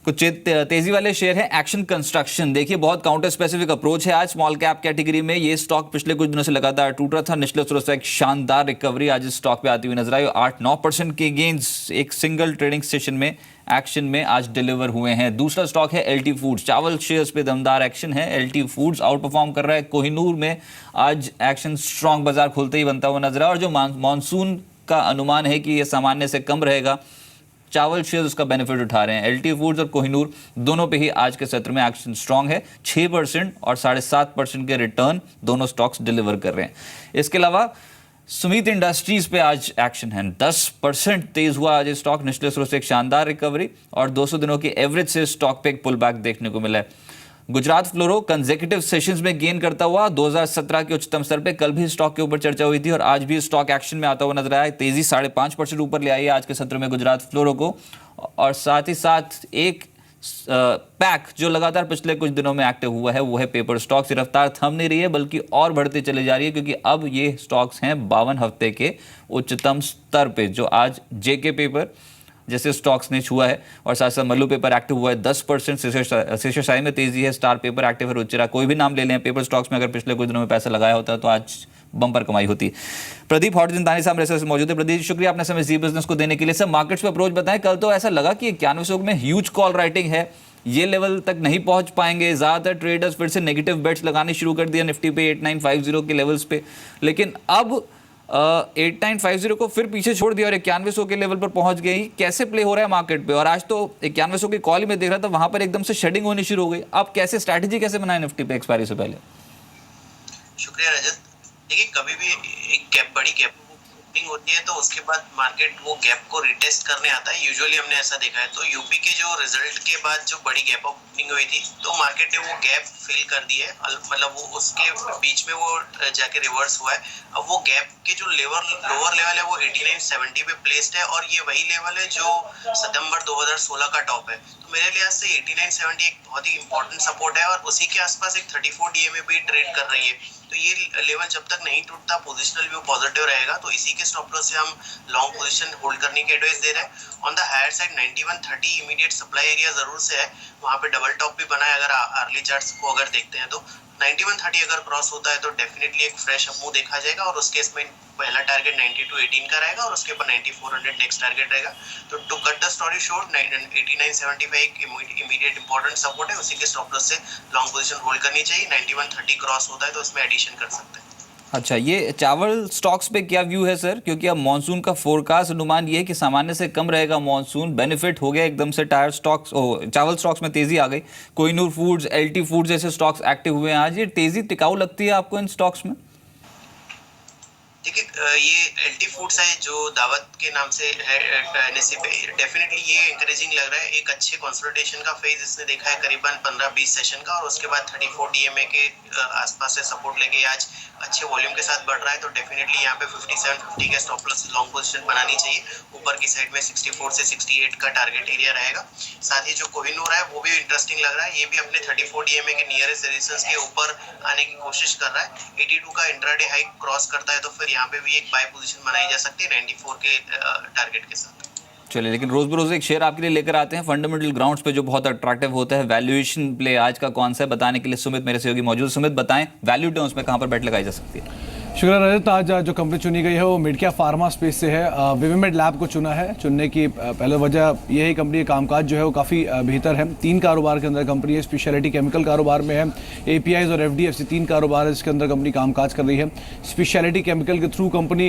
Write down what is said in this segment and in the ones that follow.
कुछ तेजी वाले शेयर हैं। एक्शन कंस्ट्रक्शन, देखिए बहुत काउंटर स्पेसिफिक अप्रोच है आज स्मॉल कैप कैटेगरी में। ये स्टॉक पिछले कुछ दिनों से लगातार टूट रहा था, निचले स्रोत से एक शानदार रिकवरी आज इस स्टॉक पे आती हुई नजर आई। 8-9% के गेन्स एक सिंगल ट्रेडिंग सेशन में एक्शन में आज डिलीवर हुए हैं। दूसरा स्टॉक है एलटी फूड्स, चावल शेयर्स पे दमदार एक्शन है। एलटी फूड्स आउट परफॉर्म कर रहा है। कोहिनूर में आज एक्शन स्ट्रॉन्ग बाजार खुलते ही बनता हुआ नजर आया और जो मानसून का अनुमान है कि यह सामान्य से कम रहेगा, चावल शेयर्स उसका बेनिफिट उठा रहे हैं। एलटी फूड्स और कोहिनूर दोनों पे ही आज के सत्र में एक्शन स्ट्रांग है। 6% और 7.5% के रिटर्न दोनों स्टॉक्स डिलीवर कर रहे हैं। इसके अलावा सुमित इंडस्ट्रीज पे आज एक्शन है। 10% तेज हुआ आज स्टॉक, निचले स्रोत से एक शानदार रिकवरी और 200 दिनों की एवरेज से स्टॉक पे एक पुल बैक देखने को मिला है। गुजरात फ्लोरो कंसेक्यूटिव सेशंस में गेन करता हुआ 2017 के उच्चतम स्तर पे कल भी स्टॉक के ऊपर चर्चा हुई थी और आज भी स्टॉक एक्शन में आता हुआ नजर आया। तेजी 5.5% ऊपर ले आई है आज के सत्र में गुजरात फ्लोरो को। और साथ ही साथ एक पैक जो लगातार पिछले कुछ दिनों में एक्टिव हुआ है वो है पेपर स्टॉक्स। रफ्तार थम नहीं रही है बल्कि और बढ़ती चली जा रही है, क्योंकि अब ये स्टॉक्स हैं 52 हफ्ते के उच्चतम स्तर पे, जो आज जेके पेपर जैसे स्टॉक्स ने छुआ है और साथ साथ मल्लू पेपर एक्टिव हुआ है 10%। शेषशाही में तेजी है, स्टार पेपर एक्टिव है, रुचिरा, कोई भी नाम ले लें पेपर स्टॉक्स में अगर पिछले कुछ दिनों में पैसा लगाया होता तो आज बम्पर कमाई होती। प्रदीप हॉटजिंदानी साहब मेरे साथ मौजूद है। प्रदीप, शुक्रिया अपने समय जी बिजनेस को देने के लिए। सर, मार्केट्स पे अप्रोच बताएं। कल तो ऐसा लगा कि 9100 में ह्यूज कॉल राइटिंग है, ये लेवल तक नहीं पहुंच पाएंगे। ज्यादातर ट्रेडर्स फिर से नेगेटिव बेट्स लगाने शुरू कर दिया निफ्टी पे 8950 के लेवल्स पे, लेकिन अब 8950 को फिर पीछे छोड़ दिया और 9100 के लेवल पर पहुंच गई। कैसे प्ले हो रहा है मार्केट पे? और आज तो 9100 की कॉल ही मैं देख रहा था, वहां पर एकदम से शेडिंग होनी शुरू हो गई। अब कैसे स्ट्रैटेजी कैसे बनाए निफ्टी पे एक्सपायरी से पहले? शुक्रिया रजत। देखिए, कभी भी एक बड़ी गैप ओपनिंग होती है तो उसके बाद मार्केट वो गैप को रिटेस्ट करने आता है। यूजुअली हमने ऐसा देखा है। तो यूपी के जो रिजल्ट के बाद जो बड़ी गैप ओपनिंग हुई थी तो मार्केट ने वो गैप फिल कर दी है, मतलब वो उसके बीच में वो जाके रिवर्स हुआ है। अब वो गैप के जो लोअर लेवल है वो 8970 पे प्लेस्ड है और ये वही लेवल है जो सितंबर 2016 का टॉप है। तो मेरे लिहाज से 8970 एक बहुत ही इंपॉर्टेंट सपोर्ट है और उसी के आसपास एक 34 डीएमए भी ट्रेड कर रही है। तो ये लेवल जब तक नहीं टूटता पोजिशनल व्यू पॉजिटिव रहेगा। तो इसी के स्टॉप लॉस से हम लॉन्ग पोजीशन होल्ड करने की एडवाइस दे रहे हैं। On the higher side 9130 immediate supply area जरूर से है, वहां पे डबल टॉप भी बना है। अगर अर्ली चार्ट्स को अगर देखते हैं तो 9130 अगर क्रॉस होता है तो डेफिनेटली एक फ्रेश अपमूव देखा जाएगा और उसके इसमें पहला टारगेट 9218 का रहेगा और उसके बाद 9400 नेक्स्ट टारगेट रहेगा। तो to cut the story short 8975 एक इमीडिएट इंपॉर्टेंट सपोर्ट है, उसी के स्टॉप लॉस से लॉन्ग पोजीशन होल्ड करनी चाहिए। 9130 क्रॉस होता है तो इसमें एडिशन कर सकते हैं। अच्छा, ये चावल स्टॉक्स पे क्या व्यू है सर? क्योंकि अब मॉनसून का फोरकास्ट अनुमान ये है कि सामान्य से कम रहेगा मॉनसून। बेनिफिट हो गया एकदम से टायर स्टॉक्स, चावल स्टॉक्स में तेजी आ गई। कोहिनूर फूड्स, एलटी फूड्स जैसे स्टॉक्स एक्टिव हुए हैं आज। ये तेजी टिकाऊ लगती है आपको इन स्टॉक्स में? देखिए, ये एलटी फूड्स है जो दावत के नाम से है एनएससी पे, डेफिनेटली ये इंकरेजिंग लग रहा है। एक अच्छे कंसोलिडेशन का फेज इसने देखा है करीबन 15-20 सेशन का और उसके बाद 34 डीएमए के आसपास से सपोर्ट लेके आज अच्छे वॉल्यूम के साथ बढ़ रहा है। तो डेफिनेटली यहाँ पे 5750 के स्टॉप लॉस लॉन्ग पोजीशन बनानी चाहिए। ऊपर की साइड में 64 से 68 का टारगेट एरिया रहेगा। साथ ही जो कोहिनूर है वो भी इंटरेस्टिंग लग रहा है। ये भी अपने 34 डीएमए के नियरेस्ट रेजिस्टेंस के ऊपर आने की कोशिश कर रहा है। 82 का इंट्राडे हाई क्रॉस करता है तो फिर यहाँ पे भी एक बाय पोजीशन बनाई जा सकती है 94 के टारगेट के साथ। चलिए, लेकिन रोज बरोज एक शेयर आपके लिए लेकर आते हैं फंडामेंटल ग्राउंड्स पे जो बहुत अट्रैक्टिव होता है। वैल्यूएशन प्ले आज का कौन सा है बताने के लिए सुमित मेरे सहयोगी मौजूद। सुमित, बताएं वैल्यू टर्म्स में कहां पर बेट लगाई जा सकती है? शुक्रिया रजत। आज जो कंपनी चुनी गई है वो मिडक्या फार्मा स्पेस से है। विविमेड लैब को चुना है। चुनने की पहले वजह यह है कंपनी का कामकाज जो है वो काफ़ी बेहतर है। 3 कारोबार के अंदर कंपनी है। स्पेशलिटी केमिकल कारोबार में है, एपीआईज और एफडीएफसी 3 कारोबार है जिसके अंदर कंपनी कामकाज कर रही है। स्पेशलिटी केमिकल के थ्रू कंपनी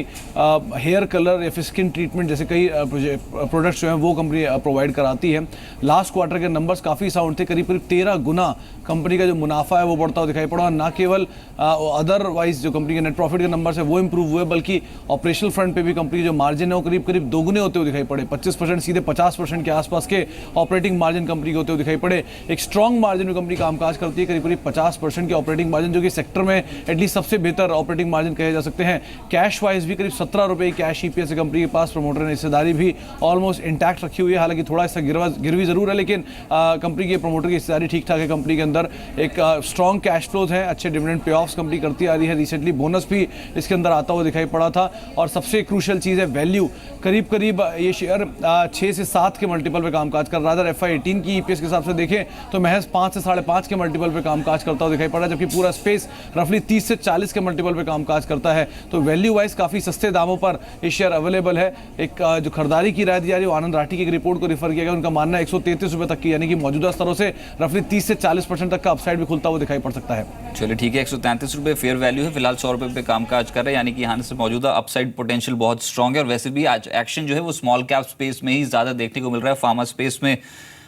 हेयर कलर या फिर स्किन ट्रीटमेंट जैसे कई प्रोडक्ट्स जो हैं वो कंपनी प्रोवाइड कराती है। लास्ट क्वार्टर के नंबर्स काफ़ी साउंड थे, करीब 13 गुना कंपनी का जो मुनाफा है वो बढ़ता हुआ दिखाई पड़ा। ना केवल अदरवाइज जो कंपनी के नेट प्रॉफिट के नंबर्स है वो इंप्रूव हुए, बल्कि ऑपरेशनल फ्रंट पे भी कंपनी के जो मार्जिन है वो करीब दोगुने होते हुए दिखाई पड़े। 25% सीधे 50% के आसपास के ऑपरेटिंग मार्जिन कंपनी के होते हुए दिखाई पड़े। एक स्ट्रॉन्ग मार्जिन में कंपनी कामकाज करती है, करीब 50% के ऑपरेटिंग मार्जिन, जो कि सेक्टर में एटलीस्ट सबसे बेहतर ऑपरेटिंग मार्जिन कहे जा सकते हैं। कैश वाइज भी करीब 17 रुपये कैश ईपीएस है कंपनी के पास। प्रमोटर ने हिस्सेदारी भी ऑलमोस्ट इंटैक्ट रखी हुई है, हालांकि थोड़ा इसका गिरवी जरूर है, लेकिन कंपनी के प्रमोटर की हिस्सेदारी ठीक ठाक है। कंपनी के अंदर एक स्ट्रॉन्ग कैश फ्लोज हैं, अच्छे डिविडेंड पे ऑफ्स कंपनी करती आ रही है। रिसेंटली बोनस भी इसके अंदर आता हुआ दिखाई पड़ा था। और सबसे क्रूशल चीज़ है वैल्यू, करीब करीब ये शेयर 6 से 7 के मल्टीपल पे कामकाज कर रहा था। FY18 की EPS के हिसाब से देखें तो महज 5 से 5.5 के मल्टीपल पे कामकाज करता हुआ दिखाई पड़ा, जबकि पूरा स्पेस रफली 30 से 40 के मल्टीपल पे कामकाज करता है। तो वैल्यू वाइज काफ़ी सस्ते दामों पर ये शेयर अवेलेबल है। एक जो खरीदारी की राय दी जा रही है वो आनंद राठी की एक रिपोर्ट को रिफर किया गया, उनका मानना है 133 रुपये तक की, यानी कि मौजूदा स्तरों से रफली 30 से 40% तक का अपसाइड भी खुलता हुआ दिखाई पड़ सकता है। चलिए ठीक है, 133 रुपये फेयर वैल्यू है, फिलहाल 100 रुपये पे कामकाज कर रहे हैं, यानी कि यहाँ से मौजूदा अपसाइड पोटेंशियल बहुत स्ट्रॉन्ग है। और वैसे भी आज एक्शन जो है वो स्मॉल कैप स्पेस में ही ज़्यादा देखने को मिल रहा है, फार्मा स्पेस में।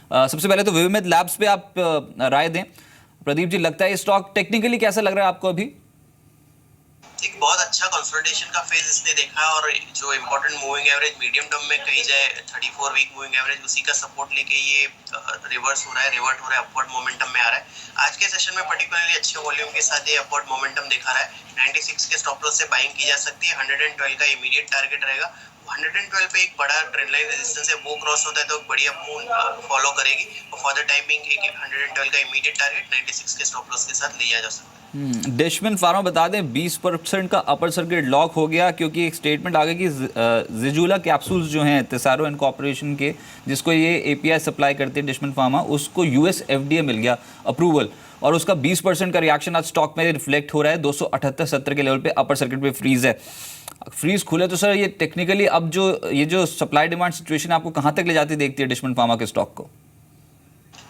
सबसे पहले तो विविमेड लैब्स पे आप राय दें प्रदीप जी, लगता है स्टॉक टेक्निकली कैसा लग रहा है आपको अभी? एक बहुत अच्छा कंसोलिडेशन का फेज इसने देखा है, और जो important moving average medium term में कही जाए 34 वीक मूविंग एवरेज, उसी का सपोर्ट लेके ये रिवर्ट हो रहा है, अपवर्ड मोमेंटम में आ रहा है। आज के सेशन में पर्टिकुलरली अच्छे वॉल्यूम के साथ ये अपवर्ड मोमेंटम दिखा रहा है। 96 के स्टॉप लॉस से बाइंग की जा सकती है। 112 का इमीडिएट टारगेट रहेगा। 112 पे एक बड़ा ट्रेंड लाइन रेजिस्टेंस है, वो क्रॉस होता है तो बढ़िया मूव फॉलो करेगी। और फॉर द टाइमिंग एक 112 का इमीडिएट टारगेट 96 के स्टॉप लॉस के साथ लिया जा सकता है। डैशमैन फार्मा बता दें 20% का अपर सर्किट लॉक हो गया, क्योंकि एक स्टेटमेंट आ गया कि जिजुला कैप्सूल्स जो हैं तेसारो इनकॉर्पोरेशन के, जिसको ये API सप्लाई करते हैं डैशमैन फार्मा, उसको US FDA मिल गया अप्रूवल, और उसका 20% का रिएक्शन आज स्टॉक में रिफ्लेक्ट हो रहा है। 278.70 के लेवल पे अपर सर्किट पे फ्रीज है। फ्रीज खुले तो सर ये टेक्निकली अब जो सप्लाई डिमांड सिचुएशन आपको कहाँ तक ले जाती देखती है डैशमैन फार्मा के स्टॉक को?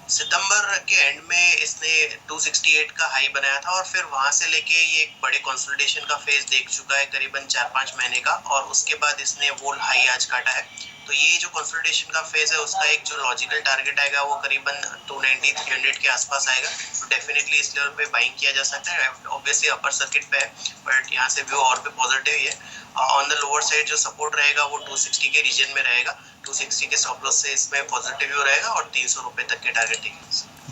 सितंबर के एंड में इसने 268 का हाई बनाया था, और फिर वहां से लेके ये एक बड़े कंसोलिडेशन का फेज देख चुका है करीबन 4-5 महीने का, और उसके बाद इसने वो हाई आज काटा है। तो ये जो कंसोलिडेशन का फेज है उसका एक जो लॉजिकल टारगेट आएगा वो करीबन 290-300 के आसपास आएगा। तो डेफिनेटली इस लेवल पे बाइंग किया जा सकता है। ऑब्वियसली अपर सर्किट पे है, बट यहाँ से व्यू और पे पॉजिटिव ही है। ऑन द लोअर साइड जो सपोर्ट रहेगा वो 260 के रीजन में रहेगा। 260 के स्टॉप लॉस से इसमें पॉजिटिव व्यू रहेगा, और 300 रुपये तक के टारगेटिंग।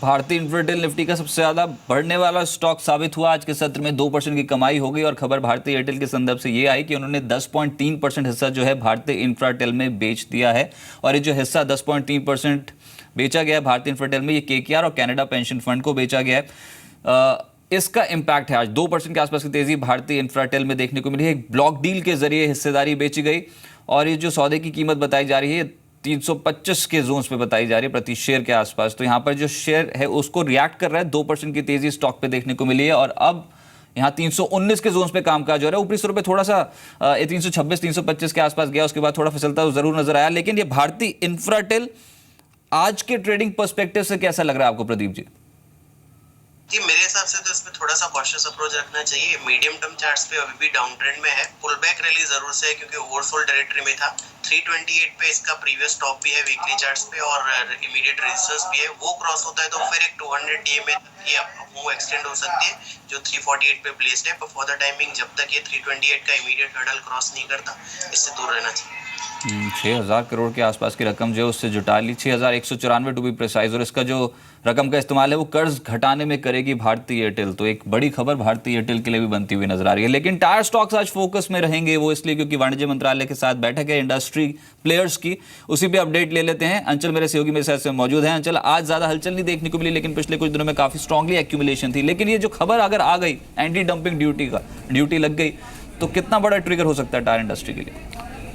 भारतीय इन्फ्राटेल निफ्टी का सबसे ज़्यादा बढ़ने वाला स्टॉक साबित हुआ आज के सत्र में। 2% की कमाई हो गई, और खबर भारतीय एयरटेल के संदर्भ से ये आई कि उन्होंने 10.3% हिस्सा जो है भारतीय इन्फ्राटेल में बेच दिया है। और ये जो हिस्सा 10.3% बेचा गया है भारतीय इन्फ्राटेल में, ये KKR और कनाडा पेंशन फंड को बेचा गया है। इसका इम्पैक्ट है आज 2% के आसपास की तेजी भारतीय इन्फ्राटेल में देखने को मिली है। एक ब्लॉक डील के जरिए हिस्सेदारी बेची गई, और ये जो सौदे की कीमत बताई जा रही है 325 के जोन्स पे बताई जा रही है प्रति शेयर के आसपास। तो यहाँ पर जो शेयर है उसको रिएक्ट कर रहा है, 2% की तेजी स्टॉक पे देखने को मिली है, और अब यहाँ 319 के जोन्स पे कामकाज हो रहा है। ऊपरी स्तरों पे थोड़ा सा 326-325 के आसपास गया, उसके बाद थोड़ा फिसलता जरूर नजर आया। लेकिन ये भारतीय इन्फ्राटेल आज के ट्रेडिंग पर्सपेक्टिव से कैसा लग रहा है आपको प्रदीप जी? जी, मेरे हिसाब से तो इसमें थोड़ा सा कॉशियस अप्रोच रखना चाहिए। मीडियम टर्म चार्ट्स पे अभी भी डाउन ट्रेंड में है। पुल बैक रैली जरूर से है, क्योंकि ओवरसोल्ड टेरिटरी में था। 328 पे इसका प्रीवियस टॉप भी है वीकली चार्ट्स पे, और इमीडिएट रेजिस्टेंस भी है। वो क्रॉस होता है तो फिर एक 200 DA में ये मूव एक्सटेंड हो सकती है, जो 348 पे प्लेस्ड है। पर फॉर द टाइमिंग जब तक ये 328 का इमीडिएट हर्डल क्रॉस नहीं करता, इससे दूर रहना चाहिए। 6,000 करोड़ के आसपास की रकम जो है उससे जुटा ली, 6,194 टू बी प्रिसाइज, और इसका जो रकम का इस्तेमाल है वो कर्ज घटाने में करेगी भारतीय एयरटेल। तो एक बड़ी खबर भारतीय एयरटेल के लिए भी बनती हुई नजर आ रही है। लेकिन टायर स्टॉक्स आज फोकस में रहेंगे, वो इसलिए क्योंकि वाणिज्य मंत्रालय के साथ बैठक है इंडस्ट्री प्लेयर्स की, उसी पे अपडेट ले लेते हैं। अंचल मेरे सहयोगी मेरे साथ से मौजूद है। अंचल, आज ज्यादा हलचल नहीं देखने को मिली, लेकिन पिछले कुछ दिनों में काफी स्ट्रांगली एक्यूमुलेशन थी। लेकिन ये जो खबर अगर आ गई एंटी डंपिंग ड्यूटी लग गई, तो कितना बड़ा ट्रिगर हो सकता है टायर इंडस्ट्री के लिए?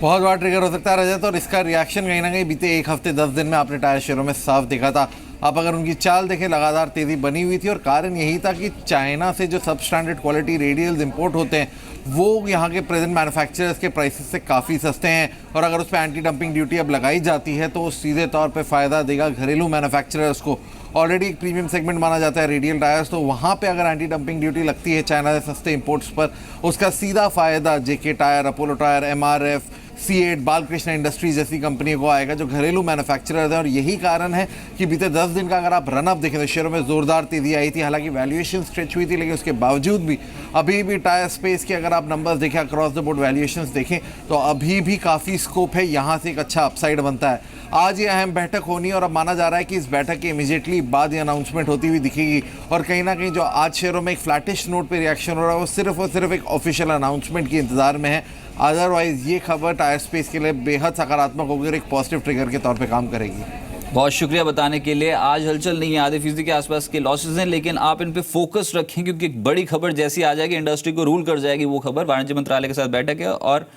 बहुत बड़ा ट्रिगर हो सकता है रजत, और इसका रिएक्शन कहीं ना कहीं बीते एक हफ्ते 10 दिन में आपने टायर शेयरों में साफ देखा था। आप अगर उनकी चाल देखें, लगातार तेज़ी बनी हुई थी, और कारण यही था कि चाइना से जो सब स्टैंडर्ड क्वालिटी रेडियल्स इंपोर्ट होते हैं वो यहाँ के प्रेजेंट मैन्युफैक्चरर्स के प्राइसेस से काफ़ी सस्ते हैं, और अगर उस पर एंटी डंपिंग ड्यूटी अब लगाई जाती है तो सीधे तौर पे फ़ायदा देगा घरेलू मैन्युफैक्चरर्स को। ऑलरेडी एक प्रीमियम सेगमेंट माना जाता है रेडियल टायर्स, तो वहाँ पे अगर एंटी डंपिंग ड्यूटी लगती है चाइना से सस्ते इंपोर्ट्स पर, उसका सीधा फ़ायदा JK tyre, Apollo tyre, MRF, C8, Balkrishna industries जैसी कंपनियों को आएगा जो घरेलू मैन्युफैक्चरर्स हैं। और यही कारण है कि बीते 10 दिन का अगर आप रनअप देखें तो शेयरों में ज़ोरदार तेज़ी आई थी। हालांकि वैल्यूएशन स्ट्रेच हुई थी, लेकिन उसके बावजूद भी अभी भी टायर स्पेस के अगर आप नंबर्स देखें, अक्रॉस द बोर्ड वैल्यूएशंस देखें, तो अभी भी काफ़ी स्कोप है, यहाँ से एक अच्छा अपसाइड बनता है। आज ये अहम बैठक होनी है, और अब माना जा रहा है कि इस बैठक के इमीडिएटली बाद ये अनाउंसमेंट होती हुई दिखेगी। और कहीं ना कहीं जो आज शेयरों में एक फ्लैटिश नोट पे रिएक्शन हो रहा है वो सिर्फ और सिर्फ एक ऑफिशियल अनाउंसमेंट के इंतजार में है। अदरवाइज ये खबर टायर स्पेस के लिए बेहद सकारात्मक होगी और एक पॉजिटिव ट्रिगर के तौर पे काम करेगी। बहुत शुक्रिया बताने के लिए। आज हलचल नहीं है, आधे फीसदी के आसपास के लॉसेस हैं, लेकिन आप इन पे फोकस रखें क्योंकि एक बड़ी खबर जैसी आ जाएगी इंडस्ट्री को रूल कर जाएगी। वो खबर वाणिज्य मंत्रालय के साथ बैठक है और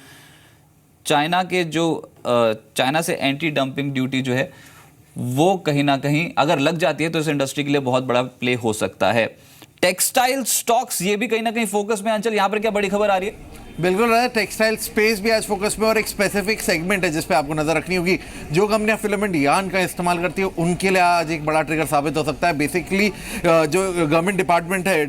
चाइना से एंटी डंपिंग ड्यूटी जो है वो कहीं ना कहीं अगर लग जाती है तो इस इंडस्ट्री के लिए बहुत बड़ा प्ले हो सकता है। टेक्सटाइल स्टॉक्स ये भी कहीं ना कहीं फोकस में। अंचल, यहाँ पर क्या बड़ी खबर आ रही है? बिल्कुल रहा, टेक्सटाइल स्पेस भी आज फोकस में और एक स्पेसिफिक सेगमेंट है जिस पे आपको नजर रखनी होगी। जो कंपनियां फिलामेंट यार्न का इस्तेमाल करती है उनके लिए आज एक बड़ा ट्रिगर साबित हो सकता है। बेसिकली जो गवर्नमेंट डिपार्टमेंट है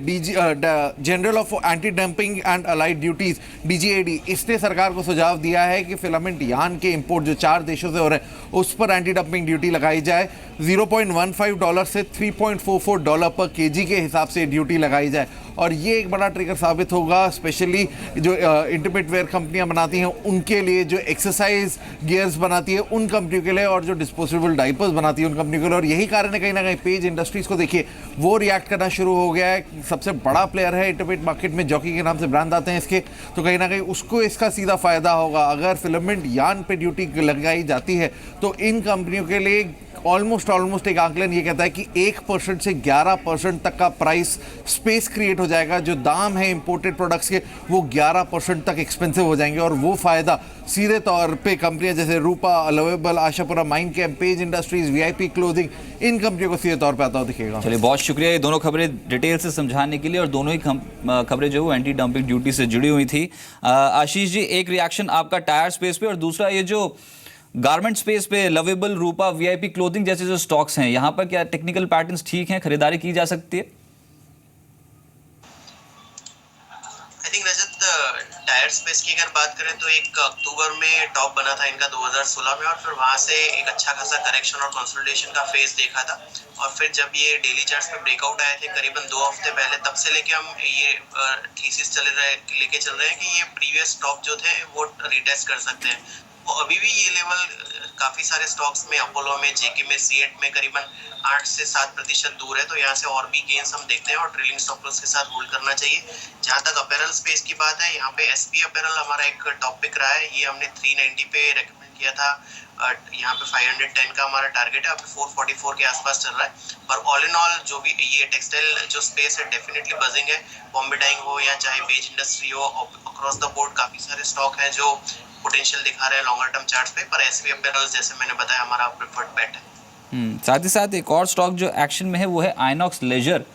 general of anti dumping and allied duties DGAD, इसने सरकार को सुझाव दिया है कि फिलामेंट यार्न के इंपोर्ट जो 4 देशों से हो रहे हैं उस पर एंटी डंपिंग ड्यूटी लगाई जाए। $0.15 से $3.44 पर केजी के हिसाब से ड्यूटी लगाई जाए और ये एक बड़ा ट्रिगर साबित होगा, स्पेशली जो इंटीमेट वेयर कंपनियां बनाती हैं उनके लिए, जो एक्सरसाइज गियर्स बनाती है उन कंपनियों के लिए और जो डिस्पोजेबल डाइपर्स बनाती है उन कंपनियों के लिए। और यही कारण है कहीं ना कहीं पेज इंडस्ट्रीज को देखिए वो रिएक्ट करना शुरू हो गया है। सबसे बड़ा प्लेयर है इंटीमेट मार्केट में, जॉकी के नाम से ब्रांड आते हैं इसके, तो कहीं ना कहीं उसको इसका सीधा फायदा होगा। अगर फिलामेंट यार्न पे ड्यूटी लगाई जाती है तो इन कंपनियों के लिए ऑलमोस्ट एक आंकलन ये कहता है कि 1% से 11% तक का प्राइस स्पेस क्रिएट हो जाएगा। जो दाम है इंपोर्टेड प्रोडक्ट्स के वो 11% तक एक्सपेंसिव हो जाएंगे और वो फायदा सीधे तौर पे कंपनियां जैसे Rupa, Lovable, Ashapura Mindcamp, Page Industries, VIP clothing, इन कंपनियों को सीधे तौर पे आता हुआ दिखेगा। चलिए, बहुत शुक्रिया ये दोनों खबरें डिटेल से समझाने के लिए। और दोनों ही खबरें जो है एंटी डंपिंग ड्यूटी से जुड़ी हुई थी। आशीष जी, एक रिएक्शन आपका टायर स्पेस पे और दूसरा ये जो गारमेंट स्पेस पे लवेबल, रूपा, VIP क्लोथिंग जैसे जो स्टॉक्स हैं, यहाँ पर क्या टेक्निकल पैटर्न्स ठीक हैं, खरीदारी की जा सकती है? I think Rajat, tyre space की अगर बात करें तो 1 अक्टूबर में टॉप बना था इनका 2016 में और फिर वहां से एक अच्छा खासा करेक्शन और कंसोलिडेशन का फेज देखा था। और फिर जब ये डेली चार्ट्स पे ब्रेकआउट आए थे करीबन 2 हफ्ते पहले, तब से लेके हम ये थीसिस लेके चल रहे हैं कि ये प्रीवियस टॉप जो थे वो रिटेस्ट कर सकते हैं। तो अभी भी ये लेवल काफी सारे स्टॉक्स में, अपोलो में, JK में, सीएट में करीबन 8 से 7% दूर है। तो यहाँ से और भी गेन्स हम देखते हैं और ट्रेलिंग स्टॉप लॉस के साथ होल्ड करना चाहिए। जहां तक अपैरल स्पेस की बात है, यहाँ पे SP अपैरल हमारा एक टॉप पिक रहा है। ये हमने 390 पे रेकमेंड किया था। यहाँ पे 510 का हमारा टारगेट है, अभी 444 के आसपास चल रहा है। पर ऑल इन ऑल जो भी ये टेक्सटाइल जो स्पेस है डेफिनेटली बजिंग है। बॉम्बे डाइंग हो या चाहे पेज इंडस्ट्री हो, अक्रॉस द बोर्ड काफी सारे स्टॉक हैं जो पोटेंशियल दिखा रहे हैं लॉन्गर टर्म चार्ट्स पे। पर SP अपैरल जैसे मैंने बताया हमारा प्रेफर्ड बेट है। साथ ही साथ एक और स्टॉक जो एक्शन में है वो है आइनॉक्स लेजर।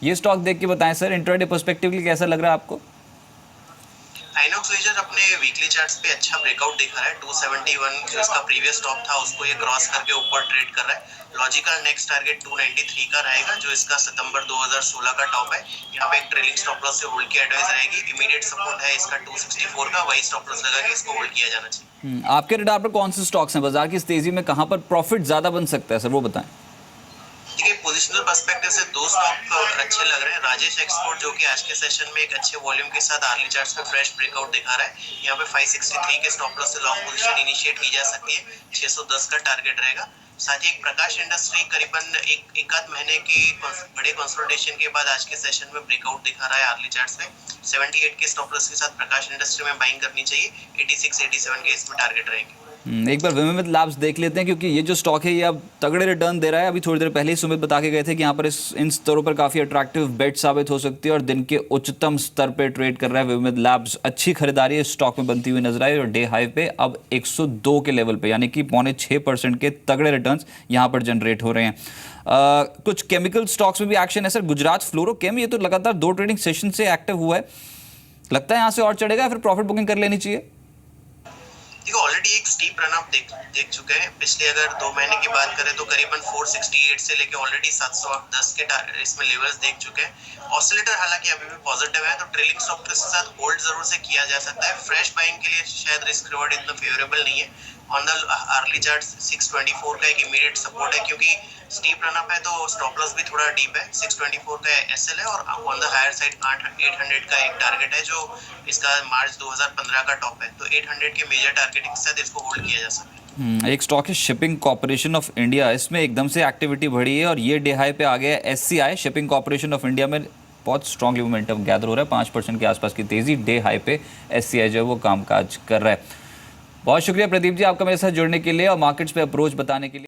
ये स्टॉक देख के बताएं सर, इंट्राडे पर्सपेक्टिव के लिए कैसा लग रहा है आपको? आइनॉक्स लेजर अपने वीकली चार्ट्स पे अच्छा ब्रेकआउट दिखा रहा है। 271 जो इसका प्रीवियस टॉप था उसको ये क्रॉस करके ऊपर ट्रेड कर रहा है। लॉजिकल नेक्स्ट टारगेट 293 का रहेगा जो इसका सितंबर 2016 का टॉप है। यहाँ पे एक ट्रेलिंग स्टॉप लॉस से होल्ड की एडवाइस रहेगी। इमीडिएट सपोर्ट है इसका 264 का, वही स्टॉप लॉस लगा के इसको होल्ड किया जाना चाहिए। आपके रडार पर कौन से स्टॉक्स हैं बाजार की इस तेजी में, कहां पर प्रॉफिट ज्यादा बन सकता है सर, वो बताएं। देखिए, पोजिशनल पर्सपेक्टिव से 2 स्टॉक अच्छे लग रहे हैं। राजेश एक्सपोर्ट जो कि आज के सेशन में एक अच्छे वॉल्यूम के साथ अर्ली चार्ट्स में फ्रेश ब्रेकआउट दिखा रहा है। यहाँ पे 563 के स्टॉप लॉस से लॉन्ग पोजीशन इनिशिएट की जा सकती है। 610 का टारगेट रहेगा। साथ ही एक प्रकाश इंडस्ट्री करीबन एक आध महीने की बड़े कंसोलिडेशन के बाद आज के सेशन में ब्रेकआउट दिखा रहा है अर्ली चार्ट्स में। 78 के स्टॉप लॉस के साथ प्रकाश इंडस्ट्री में बाइंग करनी चाहिए। 86, 87 के इसमें टारगेट रहेंगे। एक बार विमेंट लैब्स देख लेते हैं क्योंकि ये जो स्टॉक है ये अब तगड़े रिटर्न दे रहा है। अभी थोड़ी देर पहले ही सुमित बता के गए थे कि यहाँ पर इन स्तरों पर काफ़ी अट्रैक्टिव बेट साबित हो सकती है और दिन के उच्चतम स्तर पे ट्रेड कर रहा है विमेंट लैब्स। अच्छी खरीदारी इस स्टॉक में बनती हुई नजर आई और डे हाई पे अब 102 के लेवल पे, यानी कि 5.6% के तगड़े रिटर्न्स यहाँ पर जनरेट हो रहे हैं। कुछ केमिकल स्टॉक्स में भी एक्शन है सर। गुजरात फ्लोरोकेम ये तो लगातार 2 ट्रेडिंग सेशन से एक्टिव हुआ है, लगता है यहाँ से और चढ़ेगा या फिर प्रॉफिट बुकिंग कर लेनी चाहिए? देखो, ऑलरेडी एक स्टीप रन अप देख चुके हैं। पिछले अगर 2 महीने की बात करें तो करीबन 468 से लेके ऑलरेडी 710 के इसमें लेवल्स देख चुके हैं। ऑसिलेटर हालांकि अभी भी पॉजिटिव है, तो ट्रेलिंग स्टॉप के साथ होल्ड जरूर से किया जा सकता है। फ्रेश बाइंग के लिए शायद रिस्क रिवॉर्ड इतना फेवरेबल नहीं है। ऑन द अर्ली चार्ट 624 का एक इमीडिएट सपोर्ट है, क्योंकि स्टीप रन अप है तो स्टॉप लॉस भी थोड़ा डीप है। 624 का SL है और ऑन द हायर साइड 800 का एक टारगेट है जो इसका मार्च 2015 का टॉप है। तो 800 के मेजर टारगेट के साथ इसको होल्ड किया जा सकता है। एक स्टॉक है शिपिंग कॉर्पोरेशन ऑफ इंडिया, इसमें एकदम से एक्टिविटी बढ़ी है और ये डे हाई पे आ गया है। SCI shipping corporation of India में बहुत स्ट्रांगली मोमेंटम गैदर हो रहा है, 5% के आसपास की तेजी डे हाई पे SCI जो है वो कामकाज कर रहा है। बहुत शुक्रिया प्रदीप जी आपका मेरे साथ जुड़ने के लिए और मार्केट्स पे अप्रोच बताने के लिए।